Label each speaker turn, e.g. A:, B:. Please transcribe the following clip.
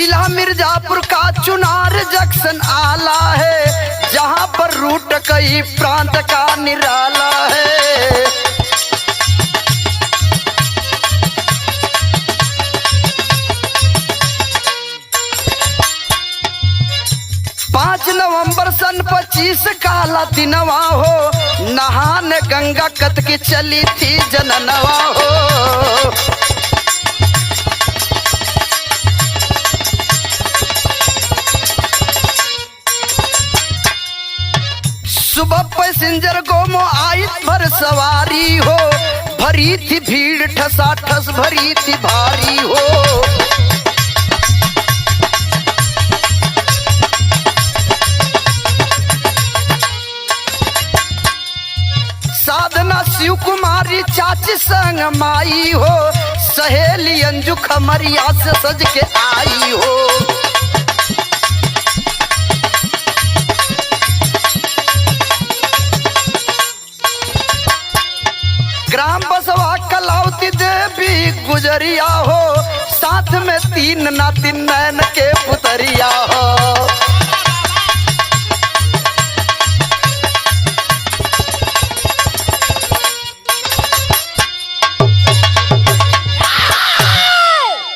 A: जिला मिर्जापुर का चुनार जंक्शन आला है, जहां पर रूट कई प्रांत का निराला है। 5 नवंबर सन 25 काला दिनवा हो, नहान गंगा कत की चली थी जननवा हो। सुबह पैसेंजर गोमो आई भर सवारी हो, भरी थी भीड़ ठसाठस भरी थी भारी हो। साधना शिव कुमारी चाची संग माई हो, सहेली अंजू खमरिया से सज के आई हो। ग्राम बसवा कलावती देवी गुजरिया हो, साथ में 3 नाती नैन के पुतरिया हो।